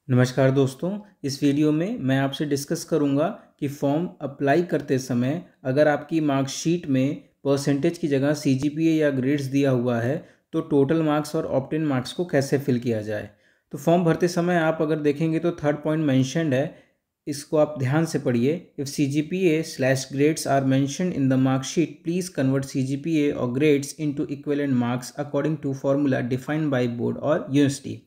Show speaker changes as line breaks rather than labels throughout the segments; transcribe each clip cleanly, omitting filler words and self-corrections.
नमस्कार दोस्तों, इस वीडियो में मैं आपसे डिस्कस करूंगा कि फॉर्म अप्लाई करते समय अगर आपकी मार्कशीट में परसेंटेज की जगह सीजीपीए या ग्रेड्स दिया हुआ है तो टोटल मार्क्स और ऑप्टेन मार्क्स को कैसे फिल किया जाए। तो फॉर्म भरते समय आप अगर देखेंगे तो थर्ड पॉइंट मेंशन्ड है, इसको आप ध्यान से पढ़िए। If CGPA/grades are mentioned in the marksheet please convert CGPA और grades into equivalent marks according to formula defined by board और यूनिवर्सिटी।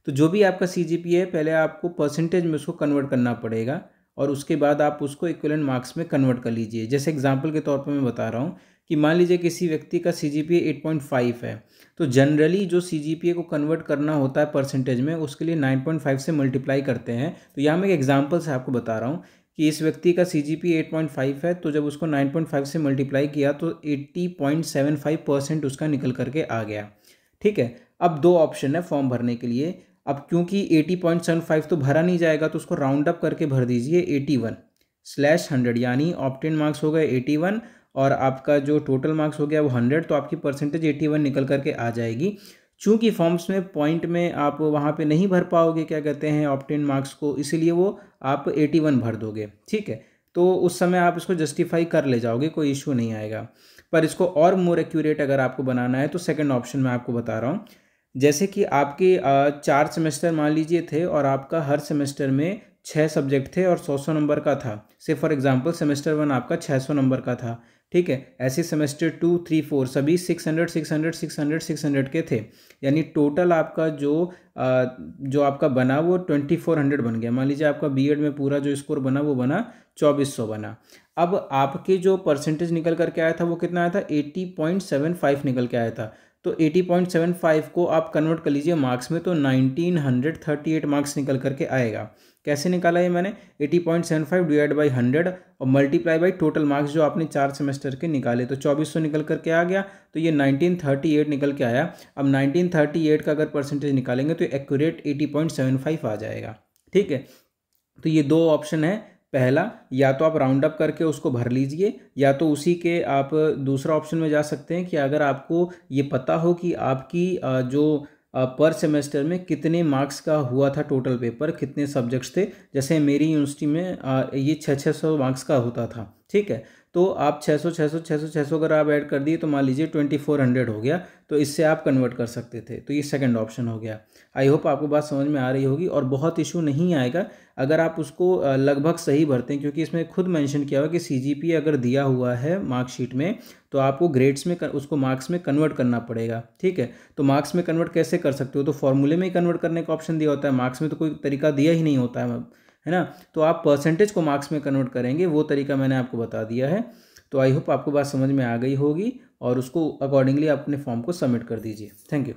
तो जो भी आपका सीजीपीए है पहले आपको परसेंटेज में उसको कन्वर्ट करना पड़ेगा और उसके बाद आप उसको इक्विवेलेंट मार्क्स में कन्वर्ट कर लीजिए। जैसे एग्जांपल के तौर पर मैं बता रहा हूँ कि मान लीजिए किसी व्यक्ति का सीजीपीए 8.5 है, तो जनरली जो सीजीपीए को कन्वर्ट करना होता है परसेंटेज में उसके लिए 9.5 से मल्टीप्लाई करते हैं। तो यहाँ मैं एक एग्जाम्पल से आपको बता रहा हूँ कि इस व्यक्ति का सीजीपीए 8.5 है, तो जब उसको 9.5 से मल्टीप्लाई किया तो 80.75% उसका निकल करके आ गया। ठीक है, अब दो ऑप्शन है फॉर्म भरने के लिए। अब क्योंकि 80.75 तो भरा नहीं जाएगा तो उसको राउंड अप करके भर दीजिए 81/100, यानी ऑप्टेन मार्क्स हो गए 81 और आपका जो टोटल मार्क्स हो गया वो 100, तो आपकी परसेंटेज 81 निकल करके आ जाएगी। चूंकि फॉर्म्स में पॉइंट में आप वहाँ पे नहीं भर पाओगे क्या कहते हैं ऑप्टेन मार्क्स को, इसीलिए वो आप 81 भर दोगे। ठीक है, तो उस समय आप इसको जस्टिफाई कर ले जाओगे, कोई इशू नहीं आएगा। पर इसको और मोर एक्यूरेट अगर आपको बनाना है तो सेकंड ऑप्शन मैं आपको बता रहा हूँ। जैसे कि आपके 4 सेमेस्टर मान लीजिए थे और आपका हर सेमेस्टर में 6 सब्जेक्ट थे और 100 नंबर का था। से फॉर एग्जांपल सेमेस्टर 1 आपका 600 नंबर का था। ठीक है, ऐसे सेमेस्टर 2, 3, 4 सभी 600, 600, 600, 600 के थे। यानी टोटल आपका जो आपका बना वो 2400 बन गया। मान लीजिए आपका बीएड में पूरा जो स्कोर बना वो बना 2400 बना। अब आपके जो परसेंटेज निकल करके आया था वो कितना आया था, 80.75 निकल के आया था। तो 80.75 को आप कन्वर्ट कर लीजिए मार्क्स में, तो 1938 मार्क्स निकल करके आएगा। कैसे निकाला ये मैंने, 80.75 डिवाइड बाई 100 और मल्टीप्लाई बाई टोटल मार्क्स जो आपने 4 सेमेस्टर के निकाले, तो 2400 निकल करके आ गया। तो ये 1938 निकल के आया। अब 1938 का अगर परसेंटेज निकालेंगे तो एक्यूरेट 80.75 आ जाएगा। ठीक है, तो ये दो ऑप्शन है। पहला, या तो आप राउंड अप करके उसको भर लीजिए, या तो उसी के आप दूसरा ऑप्शन में जा सकते हैं कि अगर आपको ये पता हो कि आपकी जो पर सेमेस्टर में कितने मार्क्स का हुआ था टोटल पेपर, कितने सब्जेक्ट्स थे। जैसे मेरी यूनिवर्सिटी में ये 600 मार्क्स का होता था। ठीक है, तो आप 600 600 600 600 अगर आप ऐड कर दिए तो मान लीजिए 2400 हो गया, तो इससे आप कन्वर्ट कर सकते थे। तो ये सेकंड ऑप्शन हो गया। आई होप आपको बात समझ में आ रही होगी और बहुत इशू नहीं आएगा अगर आप उसको लगभग सही भरते हैं, क्योंकि इसमें खुद मेंशन किया हुआ कि सीजीपीए अगर दिया हुआ है मार्कशीट में तो आपको ग्रेड्स में उसको मार्क्स में कन्वर्ट करना पड़ेगा। ठीक है, तो मार्क्स में कन्वर्ट कैसे कर सकते हो, तो फॉर्मूले में ही कन्वर्ट करने का ऑप्शन दिया होता है, मार्क्स में तो कोई तरीका दिया ही नहीं होता है ना। तो आप परसेंटेज को मार्क्स में कन्वर्ट करेंगे, वो तरीका मैंने आपको बता दिया है। तो आई होप आपको बात समझ में आ गई होगी और उसको अकॉर्डिंगली आप अपने फॉर्म को सबमिट कर दीजिए। Thank you.